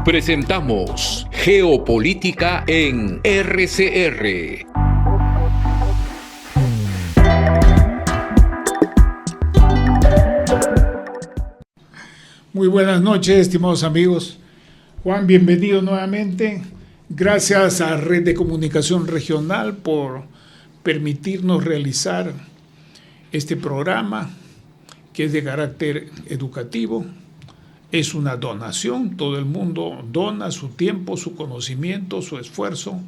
Presentamos Geopolítica en RCR. Muy buenas noches, estimados amigos. Juan, bienvenido nuevamente. Gracias a Red de Comunicación Regional por permitirnos realizar este programa que es de carácter educativo. Es una donación, todo el mundo dona su tiempo, su conocimiento, su esfuerzo,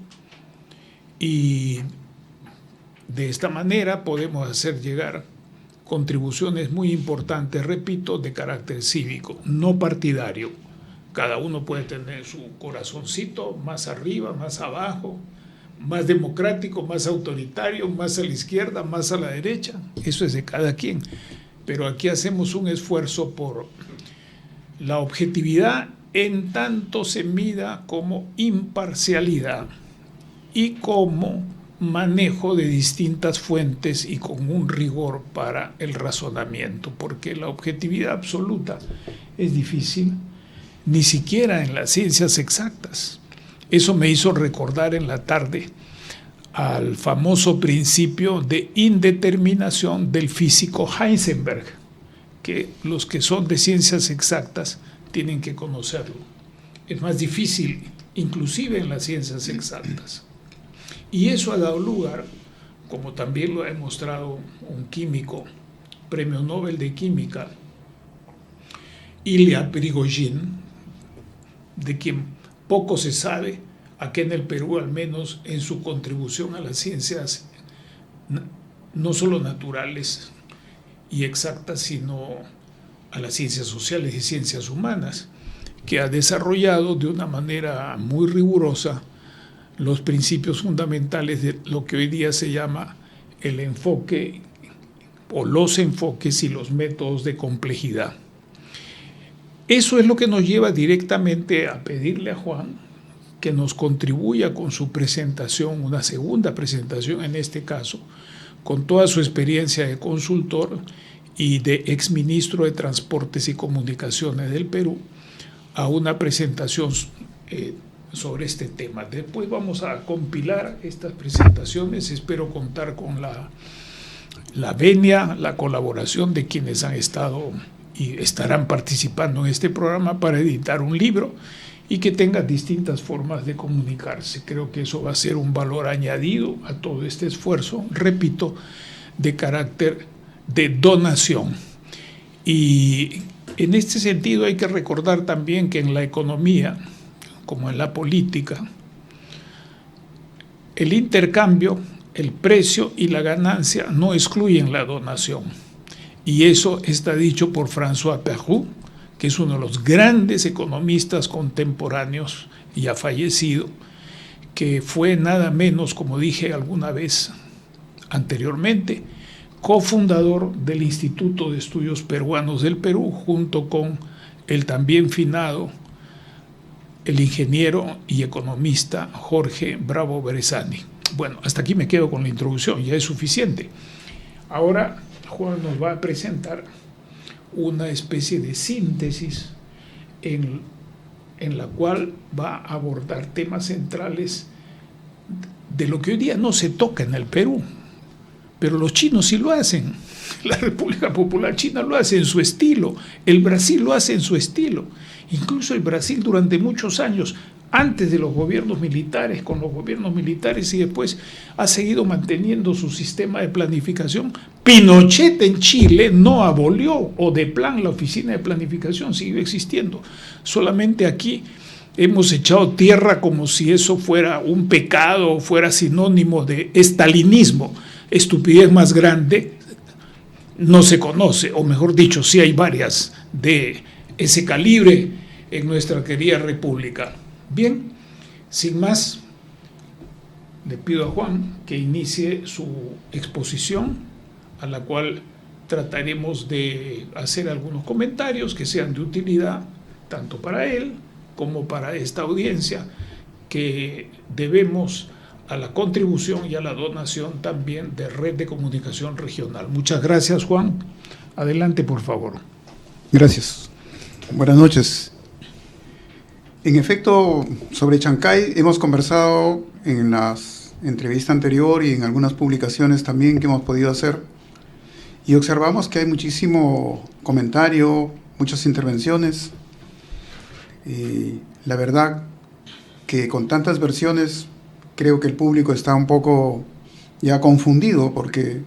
y de esta manera podemos hacer llegar contribuciones muy importantes, repito, de carácter cívico, no partidario. Cada uno puede tener su corazoncito más arriba, más abajo, más democrático, más autoritario, más a la izquierda, más a la derecha. Eso es de cada quien. Pero aquí hacemos un esfuerzo por la objetividad en tanto se mida como imparcialidad y como manejo de distintas fuentes y con un rigor para el razonamiento, porque la objetividad absoluta es difícil, ni siquiera en las ciencias exactas. Eso me hizo recordar en la tarde al famoso principio de indeterminación del físico Heisenberg, que los que son de ciencias exactas tienen que conocerlo. Es más difícil, inclusive en las ciencias exactas. Y eso ha dado lugar, como también lo ha demostrado un químico, premio Nobel de Química, Ilya Prigozhin, de quien poco se sabe, aquí en el Perú al menos, en su contribución a las ciencias no solo naturales y exactas, sino a las ciencias sociales y ciencias humanas, que ha desarrollado de una manera muy rigurosa los principios fundamentales de lo que hoy día se llama el enfoque o los enfoques y los métodos de complejidad. Eso es lo que nos lleva directamente a pedirle a Juan que nos contribuya con su presentación, una segunda presentación en este caso, con toda su experiencia de consultor y de exministro de Transportes y Comunicaciones del Perú, a una presentación sobre este tema. Después vamos a compilar estas presentaciones. Espero contar con la venia, la colaboración de quienes han estado y estarán participando en este programa para editar un libro y que tenga distintas formas de comunicarse. Creo que eso va a ser un valor añadido a todo este esfuerzo, repito, de carácter de donación. Y en este sentido hay que recordar también que en la economía, como en la política, el intercambio, el precio y la ganancia no excluyen la donación. Y eso está dicho por François Pérou, que es uno de los grandes economistas contemporáneos, ya fallecido, que fue nada menos, como dije alguna vez anteriormente, cofundador del Instituto de Estudios Peruanos del Perú, junto con el también finado, el ingeniero y economista Jorge Bravo Beresani. Bueno, hasta aquí me quedo con la introducción, ya es suficiente. Ahora Juan nos va a presentar una especie de síntesis en la cual va a abordar temas centrales de lo que hoy día no se toca en el Perú, pero los chinos sí lo hacen. La República Popular China lo hace en su estilo, el Brasil lo hace en su estilo. Incluso el Brasil durante muchos años, antes de los gobiernos militares, con los gobiernos militares y después, ha seguido manteniendo su sistema de planificación. Pinochet en Chile no abolió, o de plan la oficina de planificación siguió existiendo. Solamente aquí hemos echado tierra como si eso fuera un pecado o fuera sinónimo de estalinismo. Estupidez más grande no se conoce, o mejor dicho, sí hay varias de ese calibre en nuestra querida república. Bien, sin más, le pido a Juan que inicie su exposición, a la cual trataremos de hacer algunos comentarios que sean de utilidad tanto para él como para esta audiencia, que debemos a la contribución y a la donación también de Red de Comunicación Regional. Muchas gracias, Juan. Adelante, por favor. Gracias. Buenas noches. En efecto, sobre Chancay hemos conversado en las entrevistas anteriores y en algunas publicaciones también que hemos podido hacer, y observamos que hay muchísimo comentario, muchas intervenciones, y la verdad que con tantas versiones creo que el público está un poco ya confundido porque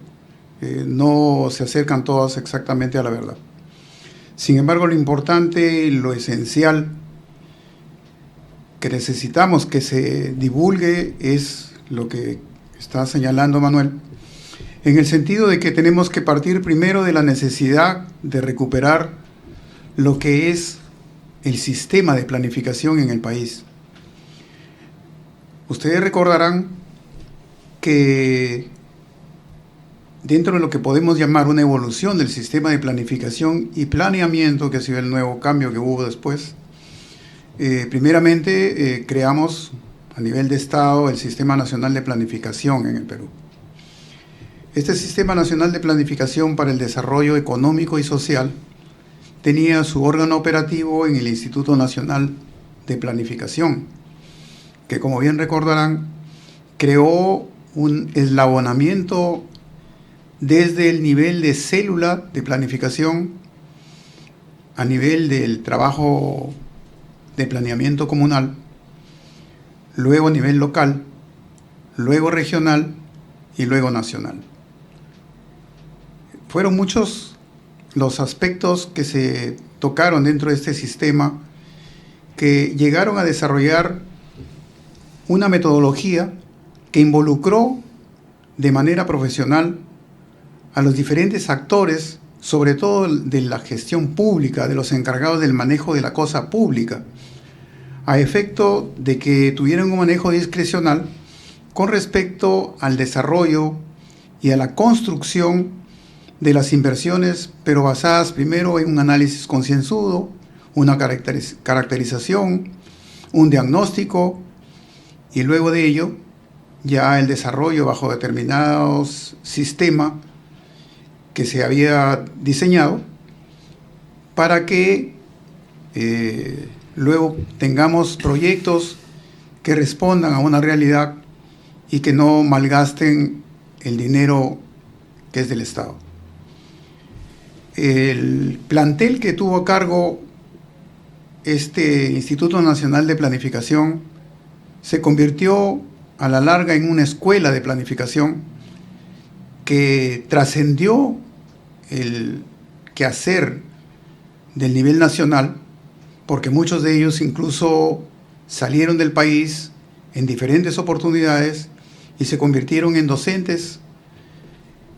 no se acercan todas exactamente a la verdad. Sin embargo, lo importante y lo esencial que necesitamos que se divulgue es lo que está señalando Manuel, en el sentido de que tenemos que partir primero de la necesidad de recuperar lo que es el sistema de planificación en el país. Ustedes recordarán que dentro de lo que podemos llamar una evolución del sistema de planificación y planeamiento, que ha sido el nuevo cambio que hubo después, primeramente creamos a nivel de Estado el Sistema Nacional de Planificación en el Perú. Este Sistema Nacional de Planificación para el Desarrollo Económico y Social tenía su órgano operativo en el Instituto Nacional de Planificación, que, como bien recordarán, creó un eslabonamiento desde el nivel de célula de planificación a nivel del trabajo de planeamiento comunal, luego a nivel local, luego regional y luego nacional. Fueron muchos los aspectos que se tocaron dentro de este sistema que llegaron a desarrollar una metodología que involucró de manera profesional a los diferentes actores, sobre todo de la gestión pública, de los encargados del manejo de la cosa pública, a efecto de que tuvieran un manejo discrecional con respecto al desarrollo y a la construcción de las inversiones, pero basadas primero en un análisis concienzudo, una caracterización, un diagnóstico, y luego de ello ya el desarrollo bajo determinados sistemas que se había diseñado para que luego tengamos proyectos que respondan a una realidad y que no malgasten el dinero que es del Estado. El plantel que tuvo a cargo este Instituto Nacional de Planificación se convirtió a la larga en una escuela de planificación que trascendió el quehacer del nivel nacional, porque muchos de ellos incluso salieron del país en diferentes oportunidades y se convirtieron en docentes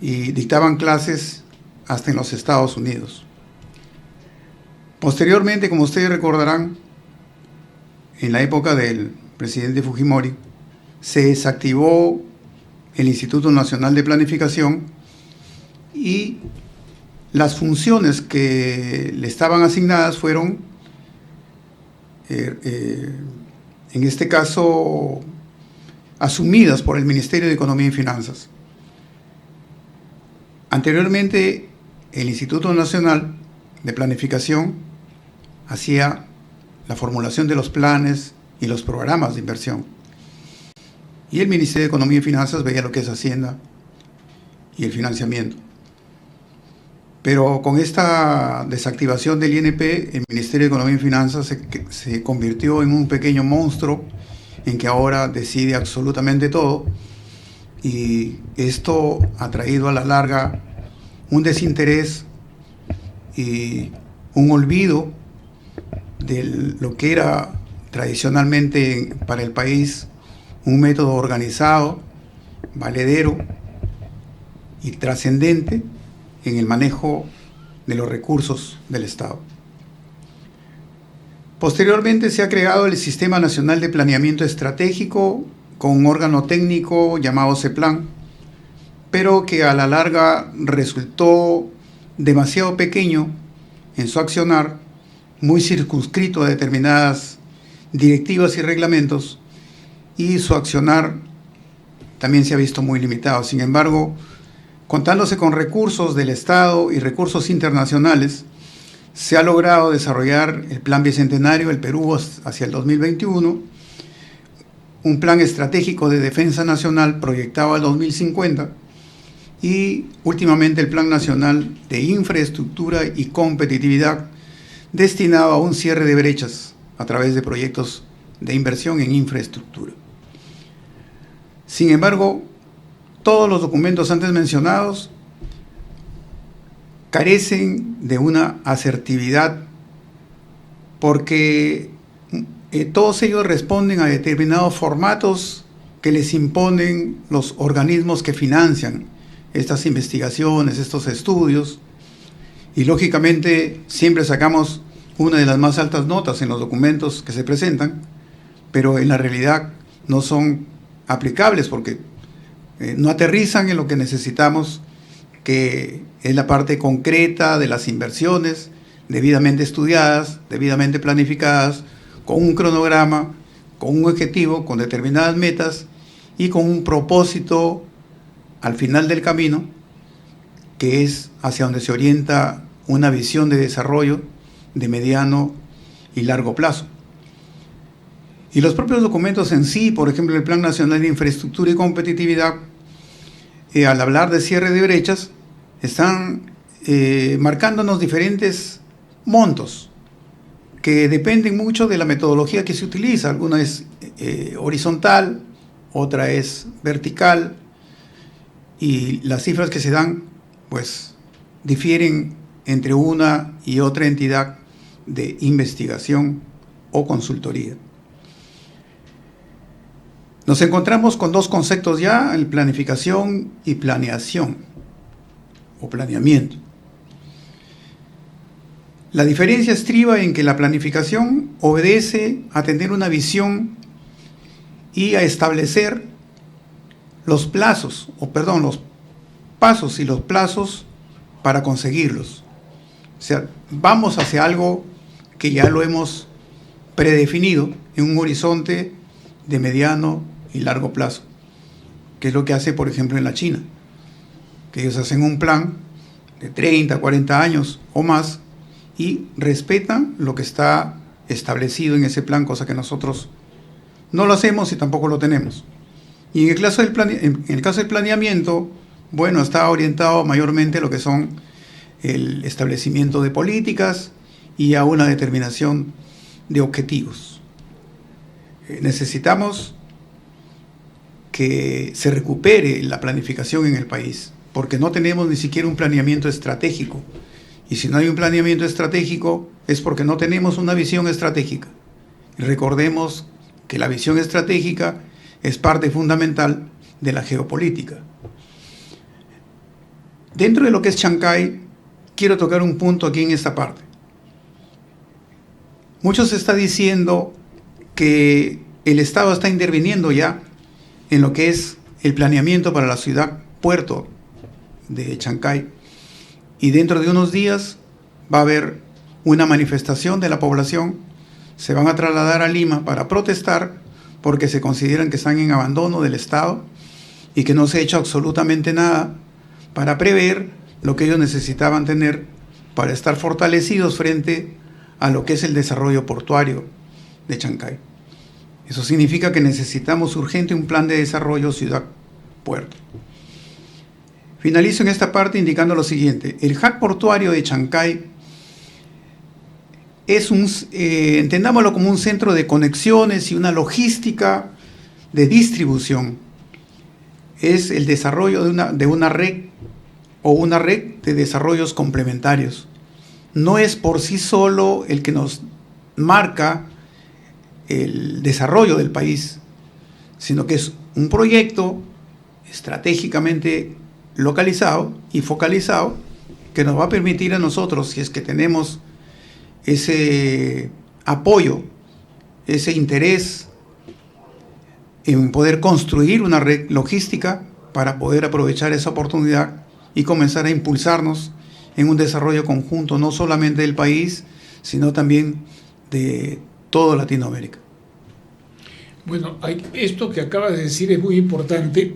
y dictaban clases hasta en los Estados Unidos. Posteriormente, como ustedes recordarán, en la época del presidente Fujimori, se desactivó el Instituto Nacional de Planificación y las funciones que le estaban asignadas fueron, en este caso, asumidas por el Ministerio de Economía y Finanzas. Anteriormente, el Instituto Nacional de Planificación hacía la formulación de los planes y los programas de inversión. Y el Ministerio de Economía y Finanzas veía lo que es Hacienda y el financiamiento. Pero con esta desactivación del INP, el Ministerio de Economía y Finanzas se convirtió en un pequeño monstruo en que ahora decide absolutamente todo, y esto ha traído a la larga un desinterés y un olvido de lo que era tradicionalmente para el país un método organizado, valedero y trascendente en el manejo de los recursos del Estado. Posteriormente se ha creado el Sistema Nacional de Planeamiento Estratégico con un órgano técnico llamado CEPLAN, pero que a la larga resultó demasiado pequeño en su accionar, muy circunscrito a determinadas directivas y reglamentos, y su accionar también se ha visto muy limitado. Sin embargo, contándose con recursos del Estado y recursos internacionales, se ha logrado desarrollar el Plan Bicentenario del Perú hacia el 2021, un plan estratégico de defensa nacional proyectado al 2050 y últimamente el Plan Nacional de Infraestructura y Competitividad destinado a un cierre de brechas a través de proyectos de inversión en infraestructura. Sin embargo, todos los documentos antes mencionados carecen de una asertividad porque todos ellos responden a determinados formatos que les imponen los organismos que financian estas investigaciones, estos estudios, y lógicamente siempre sacamos una de las más altas notas en los documentos que se presentan, pero en la realidad no son aplicables porque no aterrizan en lo que necesitamos, que es la parte concreta de las inversiones debidamente estudiadas, debidamente planificadas, con un cronograma, con un objetivo, con determinadas metas y con un propósito al final del camino, que es hacia donde se orienta una visión de desarrollo de mediano y largo plazo. Y los propios documentos en sí, por ejemplo, el Plan Nacional de Infraestructura y Competitividad, al hablar de cierre de brechas, están marcándonos diferentes montos que dependen mucho de la metodología que se utiliza. Alguna es horizontal, otra es vertical, y las cifras que se dan, pues, difieren entre una y otra entidad de investigación o consultoría. Nos encontramos con dos conceptos ya, el planificación y planeación o planeamiento. La diferencia estriba en que la planificación obedece a tener una visión y a establecer los pasos y los plazos para conseguirlos. O sea, vamos hacia algo que ya lo hemos predefinido en un horizonte de mediano y largo plazo, que es lo que hace, por ejemplo, en la China, que ellos hacen un plan de 30, 40 años o más y respetan lo que está establecido en ese plan, cosa que nosotros no lo hacemos y tampoco lo tenemos. Y en el caso del planeamiento, bueno, está orientado mayormente a lo que son el establecimiento de políticas y a una determinación de objetivos. Necesitamos que se recupere la planificación en el país, porque no tenemos ni siquiera un planeamiento estratégico. Y si no hay un planeamiento estratégico, es porque no tenemos una visión estratégica. Y recordemos que la visión estratégica es parte fundamental de la geopolítica. Dentro de lo que es Chancay, quiero tocar un punto aquí en esta parte. Mucho se está diciendo que el Estado está interviniendo ya en lo que es el planeamiento para la ciudad puerto de Chancay, y dentro de unos días va a haber una manifestación de la población, se van a trasladar a Lima para protestar porque se consideran que están en abandono del Estado y que no se ha hecho absolutamente nada para prever lo que ellos necesitaban tener para estar fortalecidos frente a lo que es el desarrollo portuario de Chancay. Eso significa que necesitamos urgente un plan de desarrollo ciudad-puerto. Finalizo en esta parte indicando lo siguiente. El hub portuario de Chancay es entendámoslo como un centro de conexiones y una logística de distribución. Es el desarrollo de una red o una red de desarrollos complementarios. No es por sí solo el que nos marca el desarrollo del país, sino que es un proyecto estratégicamente localizado y focalizado que nos va a permitir a nosotros, si es que tenemos ese apoyo, ese interés en poder construir una red logística para poder aprovechar esa oportunidad y comenzar a impulsarnos en un desarrollo conjunto, no solamente del país, sino también de toda Latinoamérica. Bueno, esto que acabas de decir es muy importante.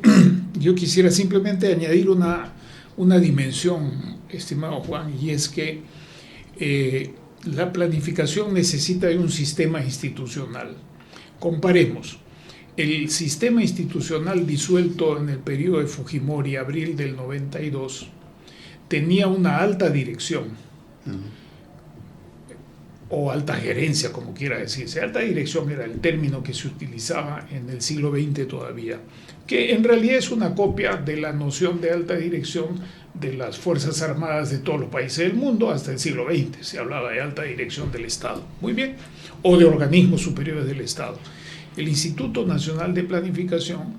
Yo quisiera simplemente añadir una dimensión, estimado Juan, y es que La planificación necesita de un sistema institucional. Comparemos. El sistema institucional disuelto en el periodo de Fujimori, abril del 92, tenía una alta dirección, o alta gerencia, como quiera decirse. Alta dirección era el término que se utilizaba en el siglo XX todavía, que en realidad es una copia de la noción de alta dirección de las Fuerzas Armadas de todos los países del mundo hasta el siglo XX. Se hablaba de alta dirección del Estado, muy bien, o de organismos superiores del Estado. El Instituto Nacional de Planificación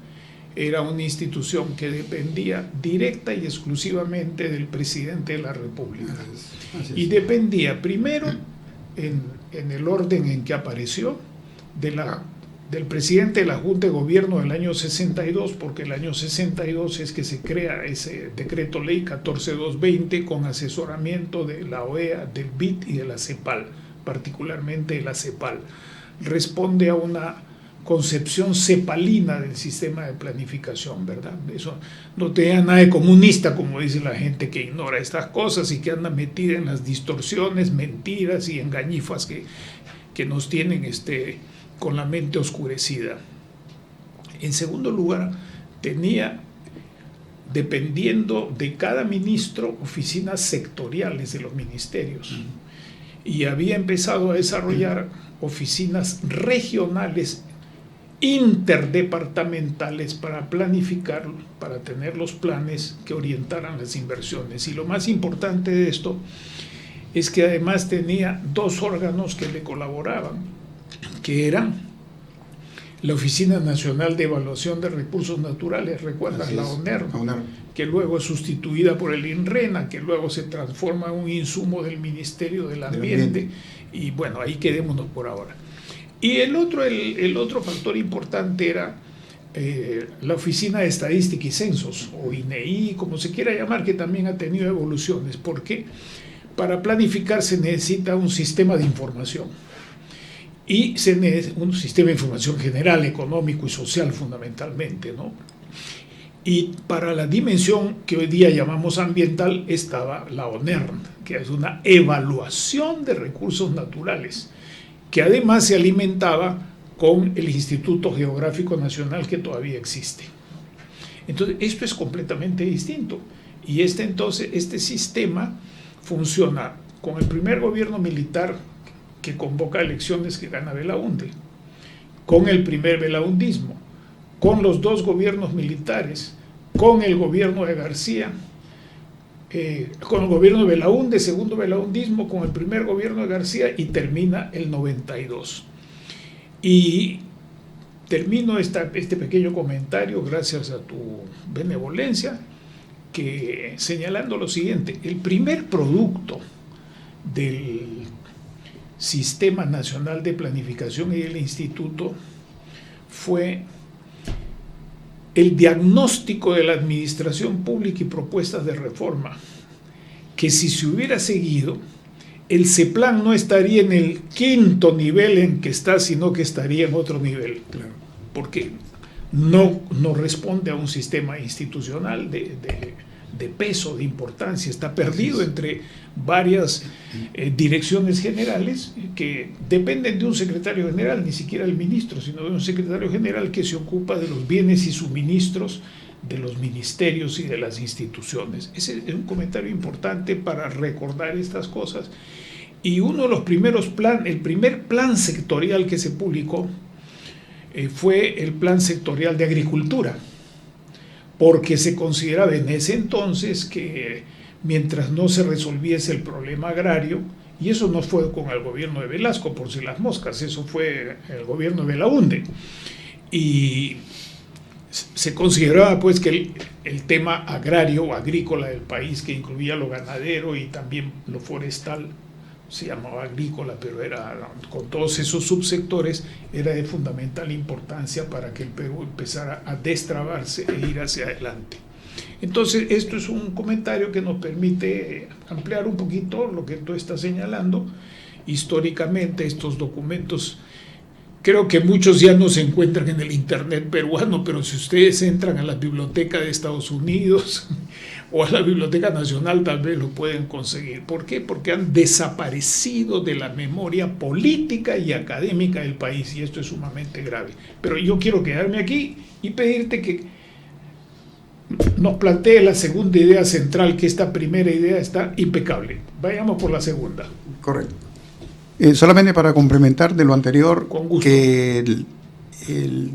era una institución que dependía directa y exclusivamente del presidente de la República. Y dependía primero, en el orden en que apareció, del presidente de la Junta de Gobierno del año 62, porque el año 62 es que se crea ese decreto ley 14220 con asesoramiento de la OEA, del BID y de la CEPAL, particularmente de la CEPAL. Responde a una concepción cepalina del sistema de planificación, ¿verdad? Eso no tenía nada de comunista, como dice la gente que ignora estas cosas y que anda metida en las distorsiones, mentiras y engañifas que nos tienen con la mente oscurecida. En segundo lugar, tenía, dependiendo de cada ministro, oficinas sectoriales de los ministerios. Y había empezado a desarrollar oficinas regionales interdepartamentales para planificar, para tener los planes que orientaran las inversiones. Y lo más importante de esto es que además tenía dos órganos que le colaboraban, que eran la Oficina Nacional de Evaluación de Recursos Naturales, recuerdas, la ONER, que luego es sustituida por el INRENA, que luego se transforma en un insumo del Ministerio del Ambiente, y bueno, ahí quedémonos por ahora. Y el otro factor importante era la Oficina de Estadística y Censos, o INEI, como se quiera llamar, que también ha tenido evoluciones, porque para planificar se necesita un sistema de información, y se necesita un sistema de información general, económico y social fundamentalmente, ¿no? Y para la dimensión que hoy día llamamos ambiental estaba la ONER, que es una evaluación de recursos naturales, que además se alimentaba con el Instituto Geográfico Nacional, que todavía existe. Entonces, esto es completamente distinto. Y este sistema funciona con el primer gobierno militar que convoca elecciones que gana Belaúnde, con el primer belaundismo, con los dos gobiernos militares, con el gobierno de García, con el gobierno de Belaúnde, segundo belaundismo, con el primer gobierno de García, y termina el 92. Y termino este pequeño comentario, gracias a tu benevolencia, que señalando lo siguiente: el primer producto del Sistema Nacional de Planificación y del Instituto fue el diagnóstico de la administración pública y propuestas de reforma, que si se hubiera seguido, el CEPLAN no estaría en el quinto nivel en que está, sino que estaría en otro nivel, claro, porque no responde a un sistema institucional de peso, de importancia, está perdido entre varias direcciones generales que dependen de un secretario general, ni siquiera el ministro, sino de un secretario general que se ocupa de los bienes y suministros de los ministerios y de las instituciones. Ese es un comentario importante para recordar estas cosas. Y uno de los primeros el primer plan sectorial que se publicó fue el Plan Sectorial de Agricultura, porque se consideraba en ese entonces que mientras no se resolviese el problema agrario, y eso no fue con el gobierno de Velasco, por si las moscas, eso fue el gobierno de Belaúnde, y se consideraba pues que el tema agrario o agrícola del país, que incluía lo ganadero y también lo forestal, se llamaba agrícola, pero era con todos esos subsectores, era de fundamental importancia para que el Perú empezara a destrabarse e ir hacia adelante. Entonces, esto es un comentario que nos permite ampliar un poquito lo que tú estás señalando. Históricamente, estos documentos, creo que muchos ya no se encuentran en el internet peruano, pero si ustedes entran a la biblioteca de Estados Unidos o a la Biblioteca Nacional tal vez lo pueden conseguir. ¿Por qué? Porque han desaparecido de la memoria política y académica del país, y esto es sumamente grave. Pero yo quiero quedarme aquí y pedirte que nos plantee la segunda idea central, que esta primera idea está impecable. Vayamos por la segunda. Correcto. Solamente para complementar de lo anterior, Con gusto. que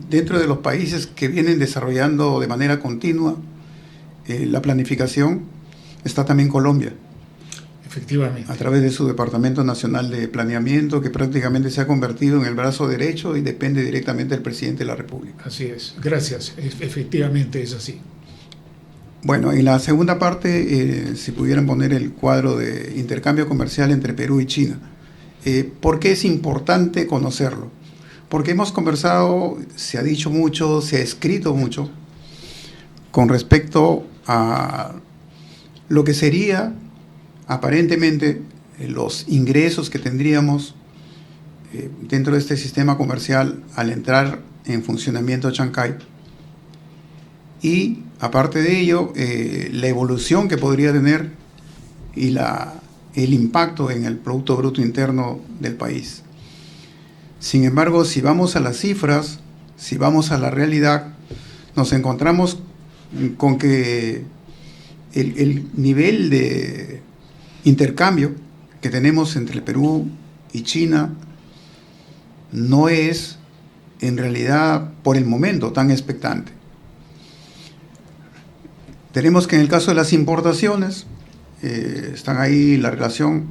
dentro de los países que vienen desarrollando de manera continua la planificación, está también Colombia, Efectivamente. a través de su Departamento Nacional de Planeamiento, que prácticamente se ha convertido en el brazo derecho y depende directamente del presidente de la República. Así es. Gracias. Efectivamente es así. Bueno, en la segunda parte, si pudieran poner el cuadro de intercambio comercial entre Perú y China. ¿Por qué es importante conocerlo? Porque hemos conversado, se ha dicho mucho, se ha escrito mucho con respecto a lo que sería aparentemente los ingresos que tendríamos dentro de este sistema comercial al entrar en funcionamiento Chancay. Y aparte de ello, la evolución que podría tener y el impacto en el Producto Bruto Interno del país. Sin embargo, si vamos a las cifras, si vamos a la realidad, nos encontramos con que el nivel de intercambio que tenemos entre el Perú y China no es en realidad por el momento tan expectante. Tenemos que en el caso de las importaciones, están ahí la relación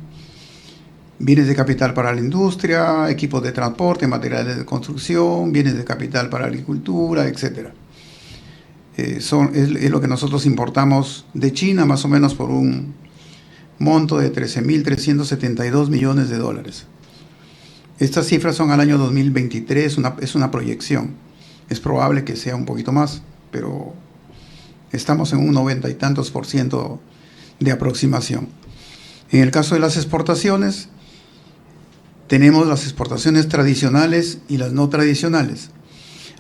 bienes de capital para la industria, equipos de transporte, materiales de construcción, bienes de capital para la agricultura, etc. Es lo que nosotros importamos de China, más o menos por un monto de 13.372 millones de dólares. Estas cifras son al año 2023, es una proyección. Es probable que sea un poquito más, pero estamos en un 90 y tantos % de aproximación. En el caso de las exportaciones, tenemos las exportaciones tradicionales y las no tradicionales.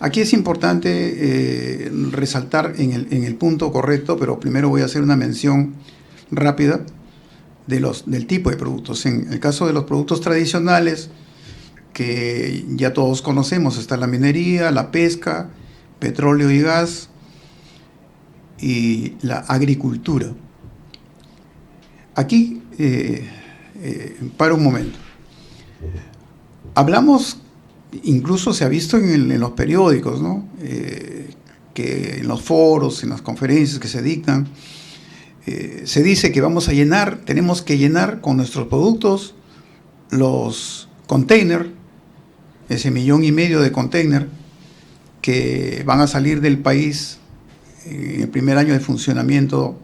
Aquí es importante resaltar en el punto correcto, pero primero voy a hacer una mención rápida del tipo de productos. En el caso de los productos tradicionales, que ya todos conocemos, está la minería, la pesca, petróleo y gas, y la agricultura. Aquí, para un momento. Hablamos, incluso se ha visto en los periódicos, ¿no? Que en los foros, en las conferencias que se dictan, se dice que tenemos que llenar con nuestros productos los containers, ese 1,5 millones de containers que van a salir del país en el primer año de funcionamiento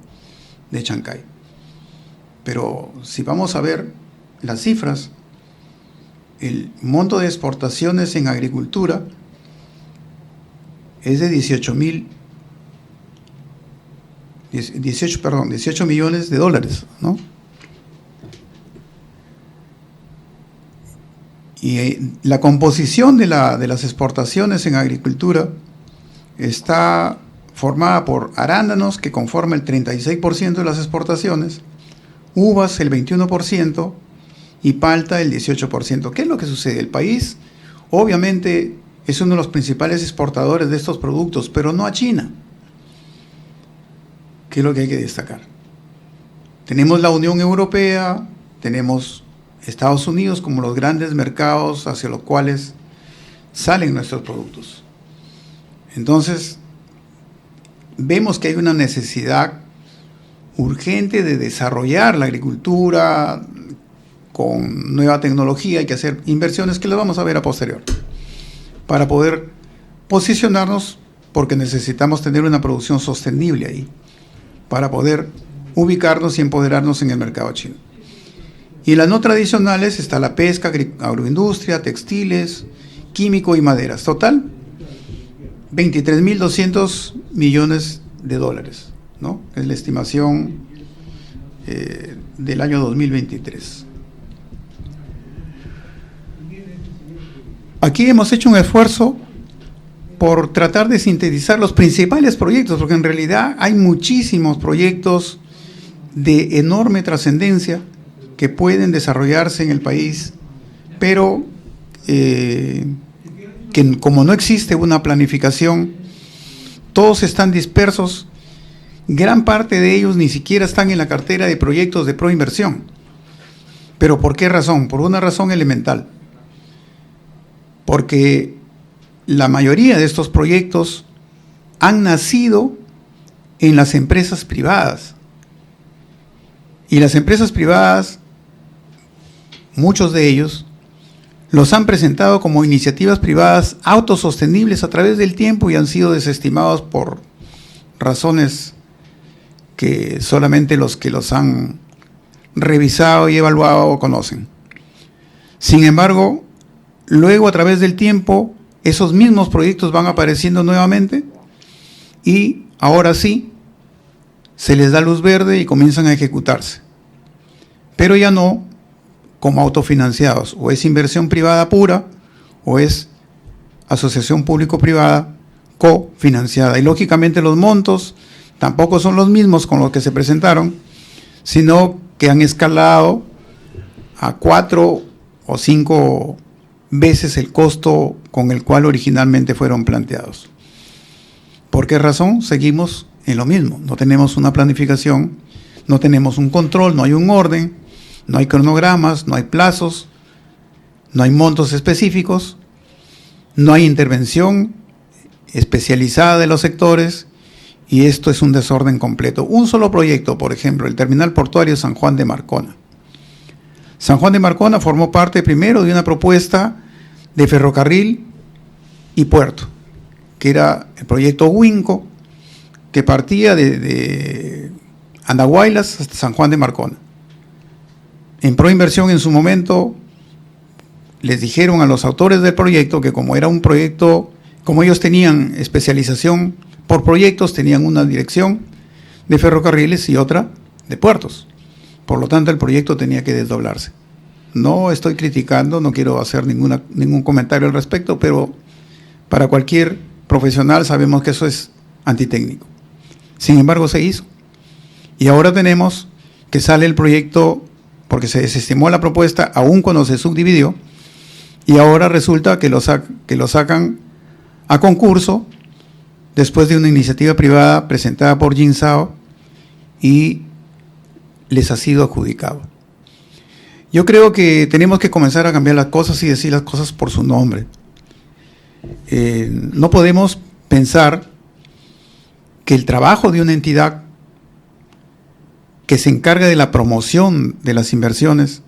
de Chancay. Pero si vamos a ver las cifras, el monto de exportaciones en agricultura es de 18 millones de dólares, ¿no? Y la composición de las exportaciones en agricultura está formada por arándanos, que conforma el 36% de las exportaciones, uvas el 21% y palta el 18%. ¿Qué es lo que sucede? El país obviamente es uno de los principales exportadores de estos productos, pero no a China. ¿Qué es lo que hay que destacar? Tenemos la Unión Europea, tenemos Estados Unidos como los grandes mercados hacia los cuales salen nuestros productos. Entonces, vemos que hay una necesidad urgente de desarrollar la agricultura con nueva tecnología. Hay que hacer inversiones que las vamos a ver a posterior para poder posicionarnos, porque necesitamos tener una producción sostenible ahí para poder ubicarnos y empoderarnos en el mercado chino. Y las no tradicionales está la pesca, agroindustria, textiles, químico y maderas. Total, 23.200 millones de dólares, ¿no? Es la estimación del año 2023. Aquí hemos hecho un esfuerzo por tratar de sintetizar los principales proyectos, porque en realidad hay muchísimos proyectos de enorme trascendencia que pueden desarrollarse en el país, pero que como no existe una planificación, todos están dispersos, gran parte de ellos ni siquiera están en la cartera de proyectos de proinversión. ¿Pero por qué razón? Por una razón elemental. Porque la mayoría de estos proyectos han nacido en las empresas privadas. Y las empresas privadas, muchos de ellos, los han presentado como iniciativas privadas autosostenibles a través del tiempo y han sido desestimados por razones que solamente los que los han revisado y evaluado conocen. Sin embargo, luego a través del tiempo, esos mismos proyectos van apareciendo nuevamente y ahora sí se les da luz verde y comienzan a ejecutarse. Pero ya no como autofinanciados, o es inversión privada pura, o es asociación público-privada cofinanciada. Y lógicamente los montos tampoco son los mismos con los que se presentaron, sino que han escalado a 4 o 5 veces el costo con el cual originalmente fueron planteados. ¿Por qué razón? Seguimos en lo mismo. No tenemos una planificación, no tenemos un control, no hay un orden, no hay cronogramas, no hay plazos, no hay montos específicos, no hay intervención especializada de los sectores y esto es un desorden completo. Un solo proyecto, por ejemplo, el terminal portuario San Juan de Marcona. San Juan de Marcona formó parte primero de una propuesta de ferrocarril y puerto, que era el proyecto Huinco, que partía de Andahuaylas hasta San Juan de Marcona. En Proinversión en su momento les dijeron a los autores del proyecto que como era un proyecto, como ellos tenían especialización por proyectos, tenían una dirección de ferrocarriles y otra de puertos. Por lo tanto, el proyecto tenía que desdoblarse. No estoy criticando, no quiero hacer ningún comentario al respecto, pero para cualquier profesional sabemos que eso es antitécnico. Sin embargo, se hizo. Y ahora tenemos que sale el proyecto, porque se desestimó la propuesta, aún cuando se subdividió, y ahora resulta que lo sacan a concurso después de una iniciativa privada presentada por Jinsao y les ha sido adjudicado. Yo creo que tenemos que comenzar a cambiar las cosas y decir las cosas por su nombre. No podemos pensar que el trabajo de una entidad que se encarga de la promoción de las inversiones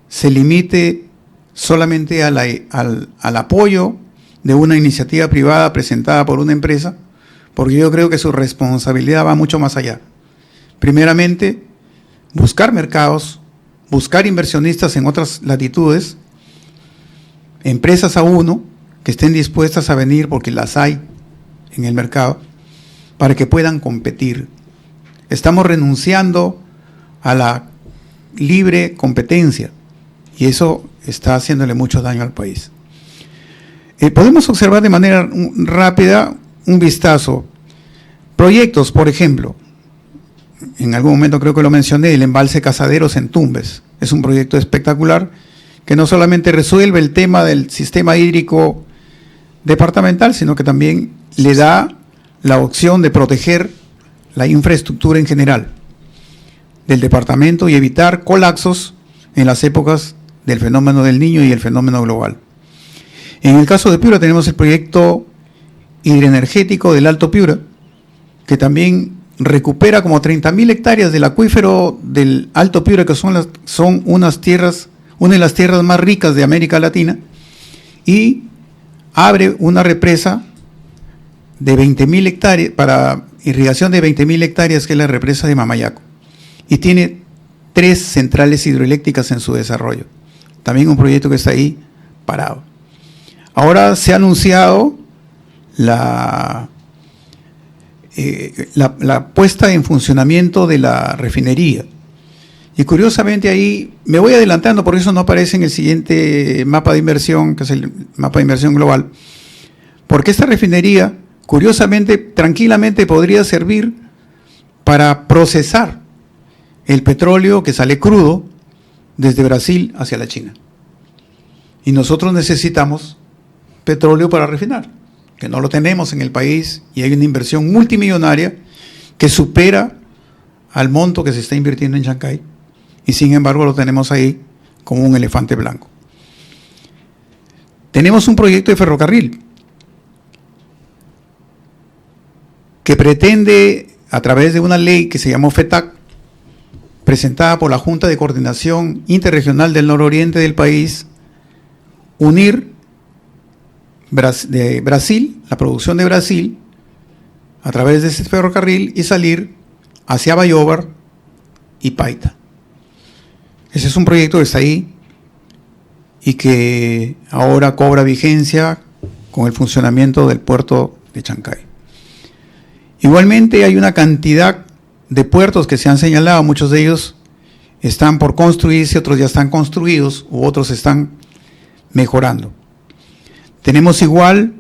se limite solamente al apoyo de una iniciativa privada presentada por una empresa, porque yo creo que su responsabilidad va mucho más allá. Primeramente, buscar mercados, buscar inversionistas en otras latitudes, empresas a uno que estén dispuestas a venir porque las hay en el mercado, para que puedan competir. Estamos renunciando a la libre competencia y eso está haciéndole mucho daño al país. Podemos observar de manera rápida un vistazo. Proyectos, por ejemplo, en algún momento creo que lo mencioné, el embalse Casaderos en Tumbes. Es un proyecto espectacular que no solamente resuelve el tema del sistema hídrico departamental, sino que también le da la opción de proteger la infraestructura en general del departamento y evitar colapsos en las épocas del fenómeno del Niño y el fenómeno global. En el caso de Piura tenemos el proyecto hidroenergético del Alto Piura, que también recupera como 30.000 hectáreas del acuífero del Alto Piura, que son una de las tierras más ricas de América Latina, y abre una represa de 20.000 hectáreas, para irrigación de 20.000 hectáreas, que es la represa de Mamayaco. Y tiene 3 centrales hidroeléctricas en su desarrollo. También un proyecto que está ahí parado. Ahora se ha anunciado la puesta en funcionamiento de la refinería. Y curiosamente ahí, me voy adelantando, por eso no aparece en el siguiente mapa de inversión, que es el mapa de inversión global, porque esta refinería, curiosamente, tranquilamente podría servir para procesar el petróleo que sale crudo desde Brasil hacia la China. Y nosotros necesitamos petróleo para refinar, que no lo tenemos en el país, y hay una inversión multimillonaria que supera al monto que se está invirtiendo en Chancay, y sin embargo lo tenemos ahí como un elefante blanco. Tenemos un proyecto de ferrocarril que pretende, a través de una ley que se llamó FETAC, presentada por la Junta de Coordinación Interregional del Nororiente del país, unir de Brasil, la producción de Brasil, a través de ese ferrocarril y salir hacia Bayóvar y Paita. Ese es un proyecto que está ahí y que ahora cobra vigencia con el funcionamiento del puerto de Chancay. Igualmente hay una cantidad de puertos que se han señalado, muchos de ellos están por construirse, otros ya están construidos u otros están mejorando. Tenemos igual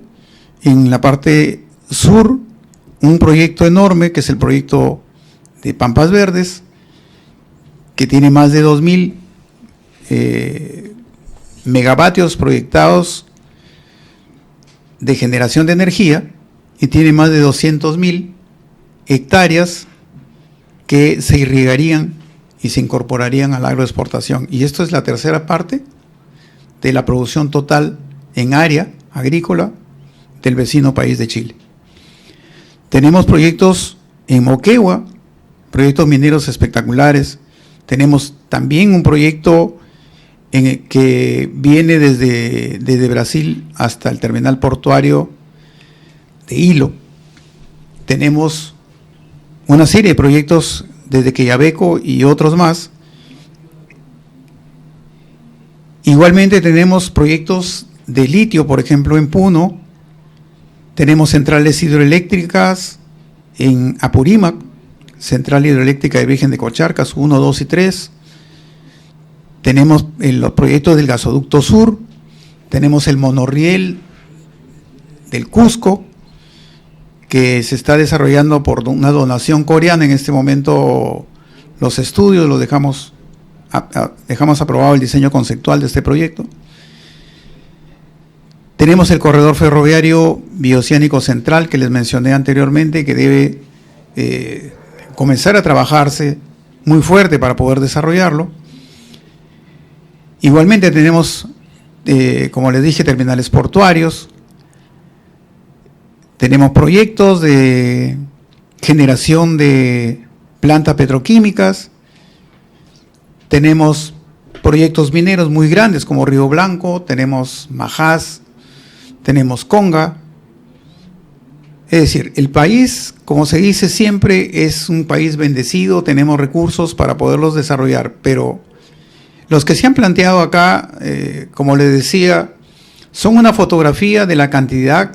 en la parte sur un proyecto enorme que es el proyecto de Pampas Verdes, que tiene más de 2.000 megavatios proyectados de generación de energía y tiene más de 200.000 hectáreas que se irrigarían y se incorporarían a la agroexportación. Y esto es la tercera parte de la producción total en área agrícola del vecino país de Chile. Tenemos proyectos en Moquegua, proyectos mineros espectaculares. Tenemos también un proyecto que viene desde Brasil hasta el terminal portuario de Hilo. Tenemos una serie de proyectos desde Quellaveco y otros más. Igualmente tenemos proyectos de litio, por ejemplo, en Puno. Tenemos centrales hidroeléctricas en Apurímac, Central Hidroeléctrica de Virgen de Cocharcas 1, 2 y 3. Tenemos los proyectos del gasoducto sur. Tenemos el monorriel del Cusco, que se está desarrollando por una donación coreana. En este momento los estudios los dejamos aprobado el diseño conceptual de este proyecto. Tenemos el corredor ferroviario bioceánico central que les mencioné anteriormente, que debe comenzar a trabajarse muy fuerte para poder desarrollarlo. Igualmente tenemos, como les dije, terminales portuarios. Tenemos proyectos de generación de plantas petroquímicas. Tenemos proyectos mineros muy grandes como Río Blanco, tenemos Majás, tenemos Conga. Es decir, el país, como se dice siempre, es un país bendecido, tenemos recursos para poderlos desarrollar, pero los que se han planteado acá, como les decía, son una fotografía de la cantidad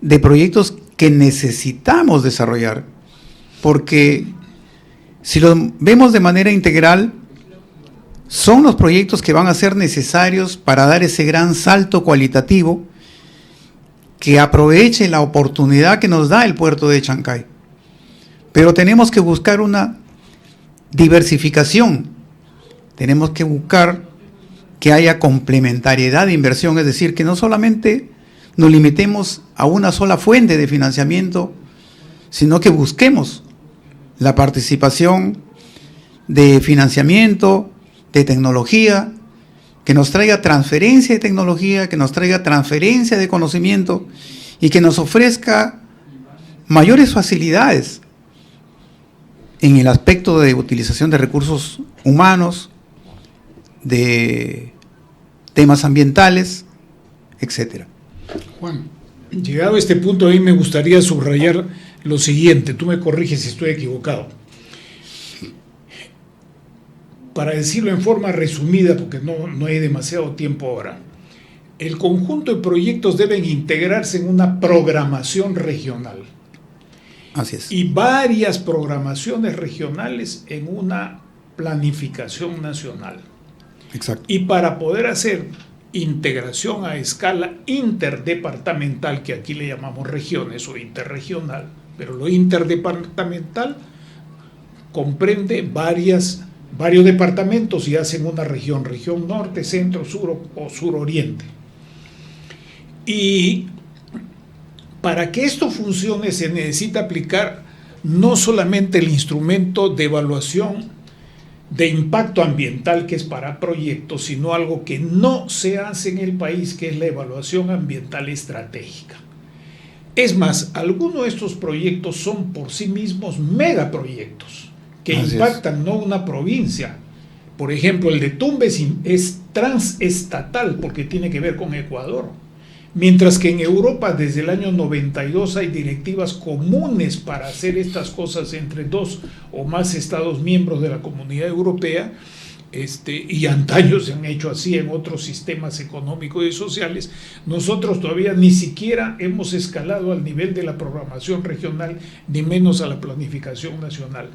de proyectos que necesitamos desarrollar, porque si los vemos de manera integral, son los proyectos que van a ser necesarios para dar ese gran salto cualitativo que aproveche la oportunidad que nos da el puerto de Chancay. Pero tenemos que buscar una diversificación, tenemos que buscar que haya complementariedad de inversión, es decir, que no solamente nos limitemos a una sola fuente de financiamiento, sino que busquemos la participación de financiamiento, de tecnología, que nos traiga transferencia de tecnología, que nos traiga transferencia de conocimiento y que nos ofrezca mayores facilidades en el aspecto de utilización de recursos humanos, de temas ambientales, etcétera. Juan, llegado a este punto, a mí me gustaría subrayar lo siguiente, tú me corriges si estoy equivocado. Para decirlo en forma resumida, porque no hay demasiado tiempo ahora, el conjunto de proyectos deben integrarse en una programación regional. Así es. Y varias programaciones regionales en una planificación nacional. Exacto. Y para poder hacer integración a escala interdepartamental, que aquí le llamamos regiones o interregional, pero lo interdepartamental comprende varios departamentos y hacen una región norte, centro, sur o suroriente. Y para que esto funcione se necesita aplicar no solamente el instrumento de evaluación de impacto ambiental, que es para proyectos, sino algo que no se hace en el país, que es la evaluación ambiental estratégica. Es más, algunos de estos proyectos son por sí mismos megaproyectos que impactan no una provincia. Por ejemplo, el de Tumbes es transestatal porque tiene que ver con Ecuador. Mientras que en Europa desde el año 92 hay directivas comunes para hacer estas cosas entre 2 o más estados miembros de la Comunidad Europea, y antaño se han hecho así en otros sistemas económicos y sociales. Nosotros todavía ni siquiera hemos escalado al nivel de la programación regional, ni menos a la planificación nacional.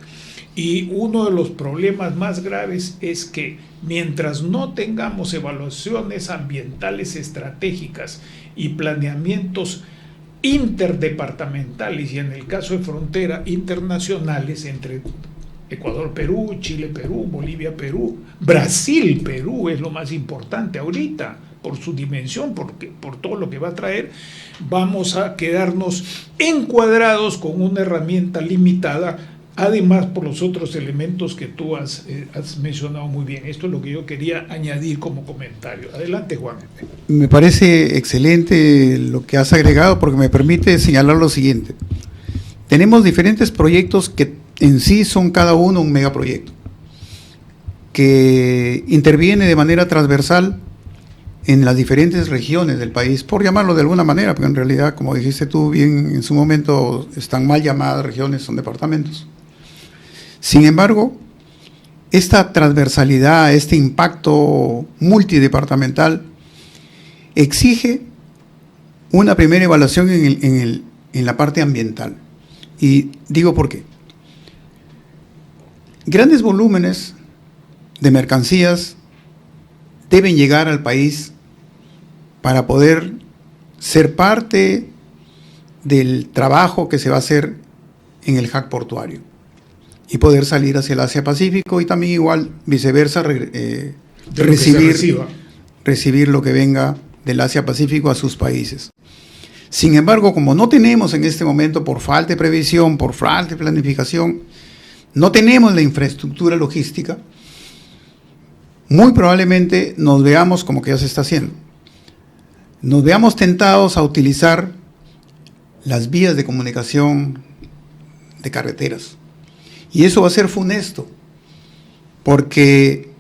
Y uno de los problemas más graves es que mientras no tengamos evaluaciones ambientales estratégicas y planeamientos interdepartamentales, y en el caso de frontera internacionales entre Ecuador-Perú, Chile-Perú, Bolivia-Perú, Brasil-Perú es lo más importante ahorita por su dimensión, por todo lo que va a traer, vamos a quedarnos encuadrados con una herramienta limitada, además por los otros elementos que tú has mencionado muy bien. Esto es lo que yo quería añadir como comentario. Adelante, Juan. Me parece excelente lo que has agregado porque me permite señalar lo siguiente. Tenemos diferentes proyectos que en sí son cada uno un megaproyecto, que interviene de manera transversal en las diferentes regiones del país, por llamarlo de alguna manera, porque en realidad, como dijiste tú bien en su momento, están mal llamadas regiones, son departamentos. Sin embargo, esta transversalidad, este impacto multidepartamental, exige una primera evaluación en la parte ambiental. Y digo por qué. Grandes volúmenes de mercancías deben llegar al país para poder ser parte del trabajo que se va a hacer en el hub portuario y poder salir hacia el Asia-Pacífico y también igual viceversa recibir lo que venga del Asia-Pacífico a sus países. Sin embargo, como no tenemos en este momento, por falta de previsión, por falta de planificación, no tenemos la infraestructura logística, muy probablemente nos veamos como que ya se está haciendo. Nos veamos tentados a utilizar las vías de comunicación de carreteras. Y eso va a ser funesto, porque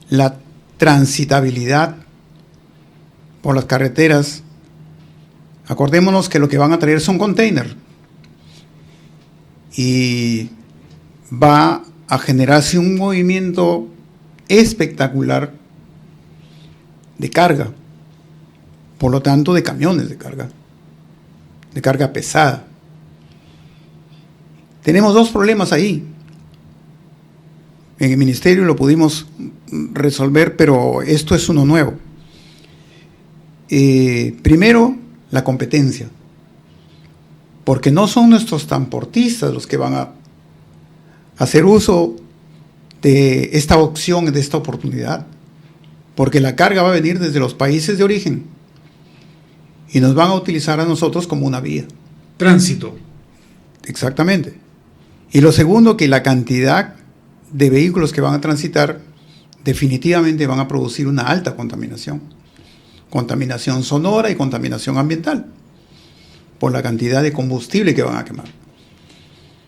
la transitabilidad por las carreteras, acordémonos que lo que van a traer son containers. Y va a generarse un movimiento espectacular de carga, por lo tanto de camiones de carga pesada. Tenemos dos problemas ahí. En el ministerio lo pudimos resolver, pero esto es uno nuevo. Primero, la competencia, porque no son nuestros transportistas los que van a hacer uso de esta opción, de esta oportunidad, porque la carga va a venir desde los países de origen y nos van a utilizar a nosotros como una vía. Tránsito. Exactamente. Y lo segundo, que la cantidad de vehículos que van a transitar definitivamente van a producir una alta contaminación. Contaminación sonora y contaminación ambiental, por la cantidad de combustible que van a quemar.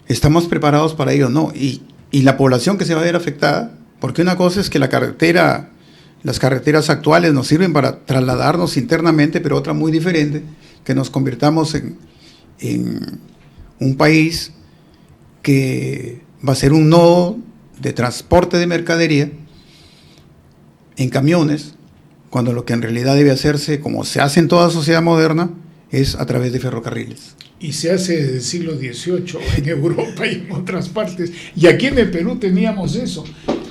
¿Estamos preparados para ello? No. Y la población que se va a ver afectada, porque una cosa es que las carreteras actuales nos sirven para trasladarnos internamente, pero otra muy diferente, que nos convirtamos en un país que va a ser un nodo de transporte de mercadería en camiones, cuando lo que en realidad debe hacerse, como se hace en toda sociedad moderna, es a través de ferrocarriles. Y se hace desde el siglo XVIII en Europa y en otras partes. Y aquí en el Perú teníamos eso.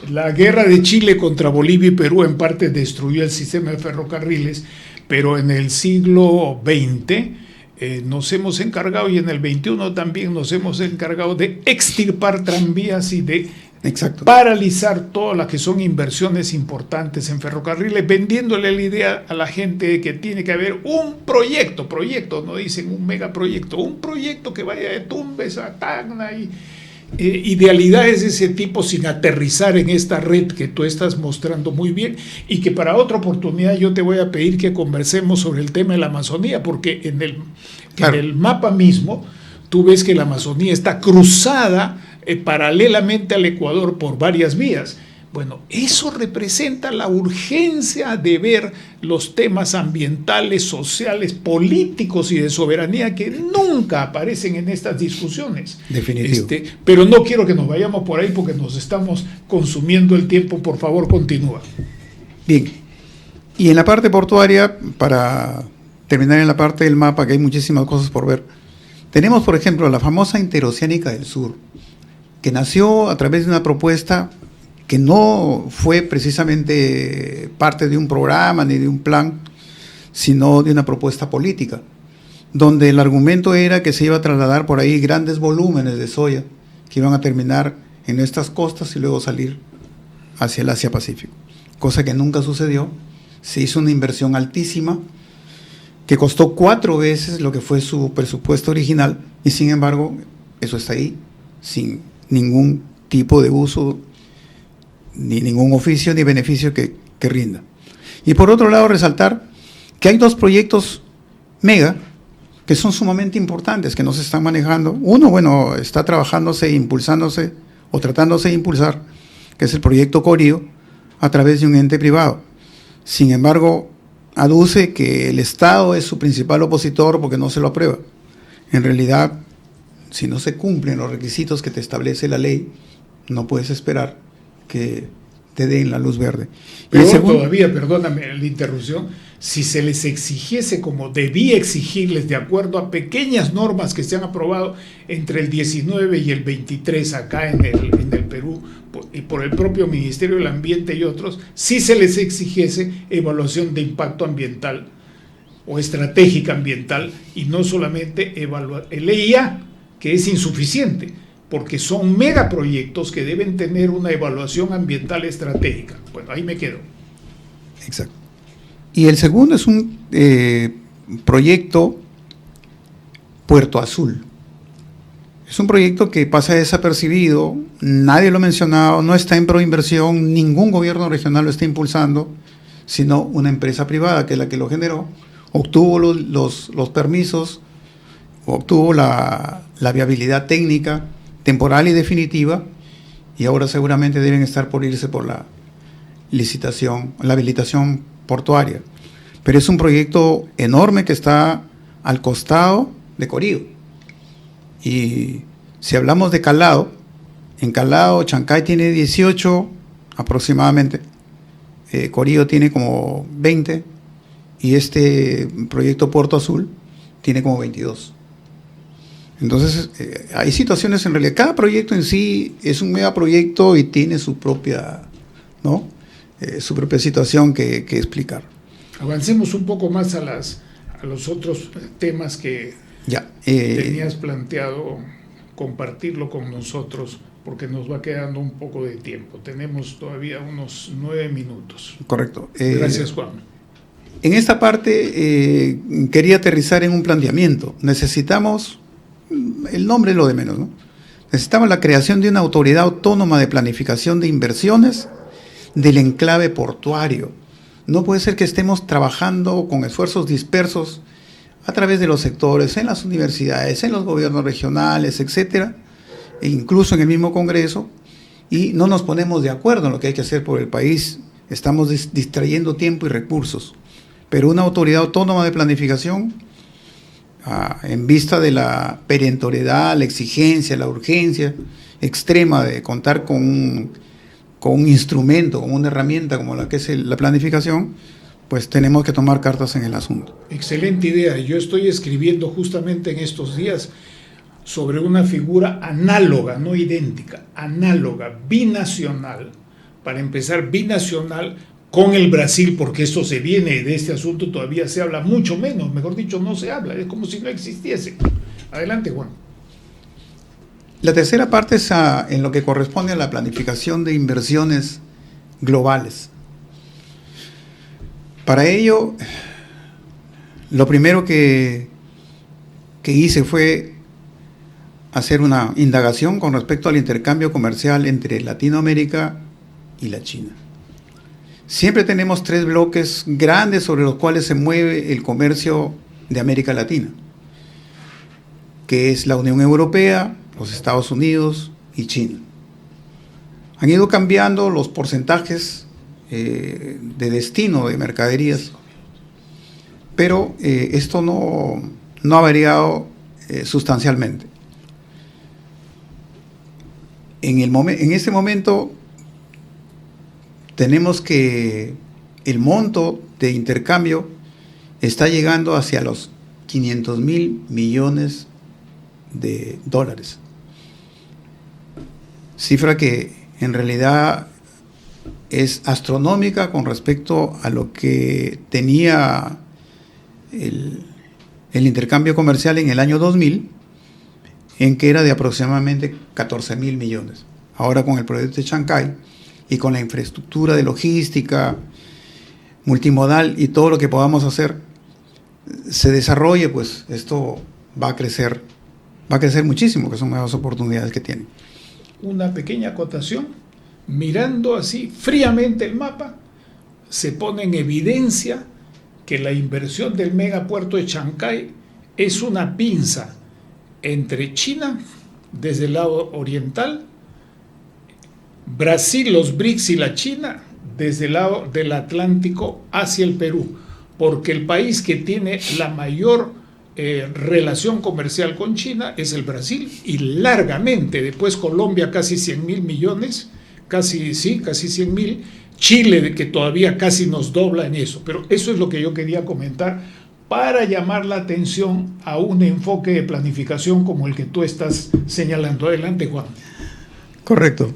La guerra de Chile contra Bolivia y Perú en parte destruyó el sistema de ferrocarriles, pero en el siglo XX nos hemos encargado, y en el XXI también nos hemos encargado de extirpar tranvías y de paralizar todas las que son inversiones importantes en ferrocarriles, vendiéndole la idea a la gente de que tiene que haber un proyecto, no dicen un megaproyecto, un proyecto que vaya de Tumbes a Tacna y idealidades de ese tipo sin aterrizar en esta red que tú estás mostrando muy bien, y que para otra oportunidad yo te voy a pedir que conversemos sobre el tema de la Amazonía, porque en el mapa mismo tú ves que la Amazonía está cruzada paralelamente al Ecuador por varias vías. Bueno, eso representa la urgencia de ver los temas ambientales, sociales, políticos y de soberanía que nunca aparecen en estas discusiones. Definitivo. Pero no quiero que nos vayamos por ahí porque nos estamos consumiendo el tiempo. Por favor, continúa. Bien. Y en la parte portuaria, para terminar en la parte del mapa, que hay muchísimas cosas por ver, tenemos, por ejemplo, la famosa Interoceánica del Sur, que nació a través de una propuesta que no fue precisamente parte de un programa ni de un plan, sino de una propuesta política, donde el argumento era que se iba a trasladar por ahí grandes volúmenes de soya que iban a terminar en nuestras costas y luego salir hacia el Asia-Pacífico, cosa que nunca sucedió. Se hizo una inversión altísima que costó 4 veces lo que fue su presupuesto original, y sin embargo eso está ahí sin ningún tipo de uso, ni ningún oficio ni beneficio que rinda. Y por otro lado, resaltar que hay 2 proyectos mega que son sumamente importantes, que no se están manejando. Uno, bueno, está trabajándose, impulsándose o tratándose de impulsar, que es el proyecto Corío, a través de un ente privado. Sin embargo, aduce que el Estado es su principal opositor porque no se lo aprueba. En realidad, si no se cumplen los requisitos que te establece la ley, no puedes esperar que te den la luz verde. Pero todavía, perdóname la interrupción, si se les exigiese como debía exigirles de acuerdo a pequeñas normas que se han aprobado entre el 19 y el 23 acá en el Perú, y por el propio Ministerio del Ambiente y otros, si se les exigiese evaluación de impacto ambiental o estratégica ambiental, y no solamente el EIA, que es insuficiente, porque son megaproyectos que deben tener una evaluación ambiental estratégica. Bueno, ahí me quedo. Exacto. Y el segundo es un proyecto Puerto Azul. Es un proyecto que pasa desapercibido, nadie lo ha mencionado, no está en proinversión, ningún gobierno regional lo está impulsando, sino una empresa privada que es la que lo generó, obtuvo los permisos, obtuvo la viabilidad técnica, temporal y definitiva, y ahora seguramente deben estar por irse por la licitación, la habilitación portuaria. Pero es un proyecto enorme que está al costado de Corío. Y si hablamos de calado, en calado Chancay tiene 18 aproximadamente, Corío tiene como 20, y este proyecto Puerto Azul tiene como 22. Entonces, hay situaciones en realidad. Cada proyecto en sí es un megaproyecto y tiene su propia, ¿no? Su propia situación que explicar. Avancemos un poco más a los otros temas que tenías planteado compartirlo con nosotros, porque nos va quedando un poco de tiempo. Tenemos todavía unos 9 minutos. Correcto. Gracias, Juan. En esta parte quería aterrizar en un planteamiento. Necesitamos, el nombre es lo de menos, ¿no? Necesitamos la creación de una autoridad autónoma de planificación de inversiones del enclave portuario. No puede ser que estemos trabajando con esfuerzos dispersos a través de los sectores, en las universidades, en los gobiernos regionales, etcétera, e incluso en el mismo Congreso, y no nos ponemos de acuerdo en lo que hay que hacer por el país. Estamos distrayendo tiempo y recursos. Pero una autoridad autónoma de planificación, en vista de la perentoriedad, la exigencia, la urgencia extrema de contar con un instrumento, con una herramienta como la que es la planificación, pues tenemos que tomar cartas en el asunto. Excelente idea. Yo estoy escribiendo justamente en estos días sobre una figura análoga, no idéntica, análoga, binacional, para empezar, binacional con el Brasil, porque esto se viene de este asunto, todavía se habla mucho menos, mejor dicho, no se habla, es como si no existiese. Adelante, Juan. La tercera parte es en lo que corresponde a la planificación de inversiones globales. Para ello, lo primero que hice fue hacer una indagación con respecto al intercambio comercial entre Latinoamérica y la China. Siempre tenemos 3 bloques grandes sobre los cuales se mueve el comercio de América Latina, que es la Unión Europea, los Estados Unidos y China. Han ido cambiando los porcentajes de destino de mercaderías, pero esto no ha variado sustancialmente. En este momento tenemos que el monto de intercambio está llegando hacia los 500.000 millones de dólares. Cifra que en realidad es astronómica con respecto a lo que tenía el intercambio comercial en el año 2000, en que era de aproximadamente 14.000 millones. Ahora con el proyecto de Chancay y con la infraestructura de logística, multimodal y todo lo que podamos hacer, se desarrolle, pues esto va a crecer muchísimo, que son nuevas oportunidades que tienen. Una pequeña acotación, mirando así fríamente el mapa, se pone en evidencia que la inversión del megapuerto de Chancay es una pinza entre China, desde el lado oriental, Brasil, los BRICS y la China, desde el lado del Atlántico hacia el Perú, porque el país que tiene la mayor relación comercial con China es el Brasil, y largamente, después Colombia casi 100.000 millones, casi 100.000, Chile que todavía casi nos dobla en eso, pero eso es lo que yo quería comentar para llamar la atención a un enfoque de planificación como el que tú estás señalando. Adelante, Juan. Correcto,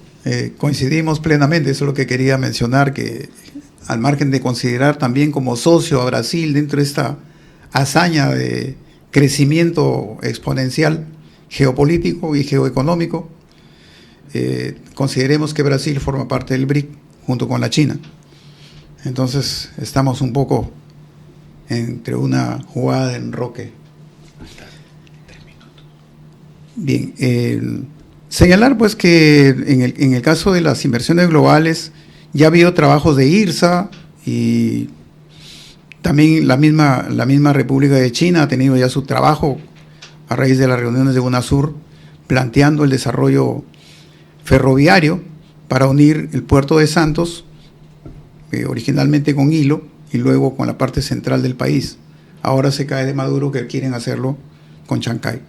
coincidimos plenamente, eso es lo que quería mencionar, que al margen de considerar también como socio a Brasil dentro de esta hazaña de crecimiento exponencial geopolítico y geoeconómico, consideremos que Brasil forma parte del BRIC junto con la China. Entonces estamos un poco entre una jugada de enroque. Bien, señalar pues que en el caso de las inversiones globales ya ha habido trabajos de IRSA, y también la misma República de China ha tenido ya su trabajo a raíz de las reuniones de UNASUR, planteando el desarrollo ferroviario para unir el puerto de Santos, originalmente con Hilo, y luego con la parte central del país. Ahora se cae de Maduro que quieren hacerlo con Chancay.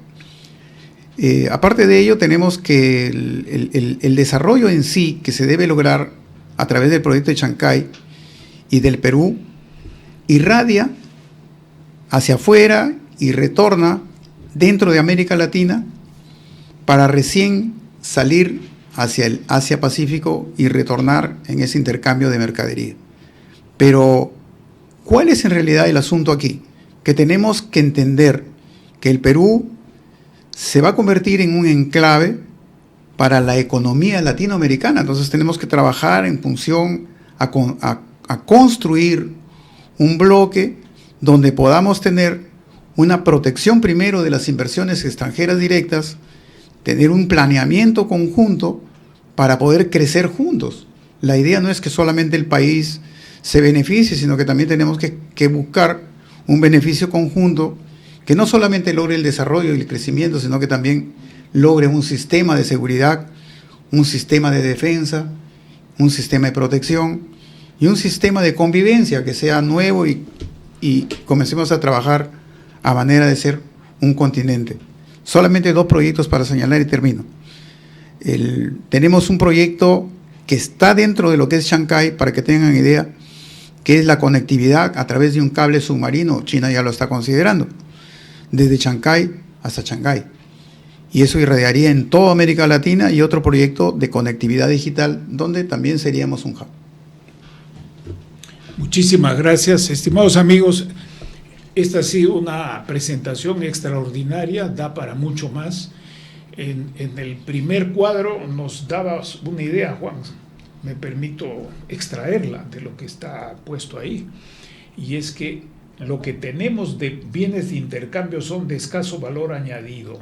Aparte de ello, tenemos que el desarrollo en sí que se debe lograr a través del proyecto de Chancay y del Perú irradia hacia afuera y retorna dentro de América Latina para recién salir hacia el Asia-Pacífico y retornar en ese intercambio de mercadería. Pero, ¿cuál es en realidad el asunto aquí? Que tenemos que entender que el Perú se va a convertir en un enclave para la economía latinoamericana. Entonces tenemos que trabajar en función a construir un bloque donde podamos tener una protección primero de las inversiones extranjeras directas, tener un planeamiento conjunto para poder crecer juntos. La idea no es que solamente el país se beneficie, sino que también tenemos que buscar un beneficio conjunto que no solamente logre el desarrollo y el crecimiento, sino que también logre un sistema de seguridad, un sistema de defensa, un sistema de protección y un sistema de convivencia que sea nuevo y comencemos a trabajar a manera de ser un continente. Solamente 2 proyectos para señalar y termino. Tenemos un proyecto que está dentro de lo que es Chancay, para que tengan idea, que es la conectividad a través de un cable submarino. China ya lo está considerando, desde Chancay hasta Shanghái. y eso irradiaría en toda América Latina, y otro proyecto de conectividad digital, donde también seríamos un hub. Muchísimas gracias, estimados amigos. Esta ha sido una presentación extraordinaria, da para mucho más. En el primer cuadro nos dabas una idea, Juan, me permito extraerla de lo que está puesto ahí, y es que lo que tenemos de bienes de intercambio son de escaso valor añadido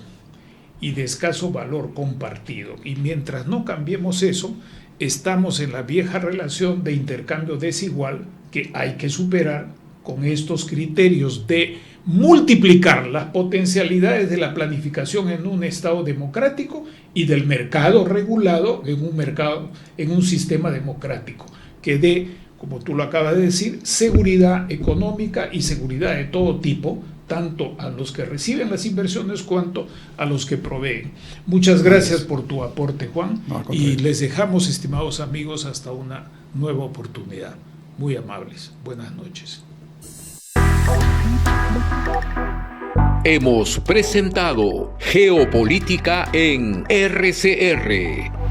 y de escaso valor compartido, y mientras no cambiemos eso, estamos en la vieja relación de intercambio desigual que hay que superar con estos criterios de multiplicar las potencialidades de la planificación en un Estado democrático y del mercado regulado en un sistema democrático que dé, como tú lo acabas de decir, seguridad económica y seguridad de todo tipo, tanto a los que reciben las inversiones cuanto a los que proveen. Muchas gracias por tu aporte, Juan, y les dejamos, estimados amigos, hasta una nueva oportunidad. Muy amables. Buenas noches. Hemos presentado Geopolítica en RCR.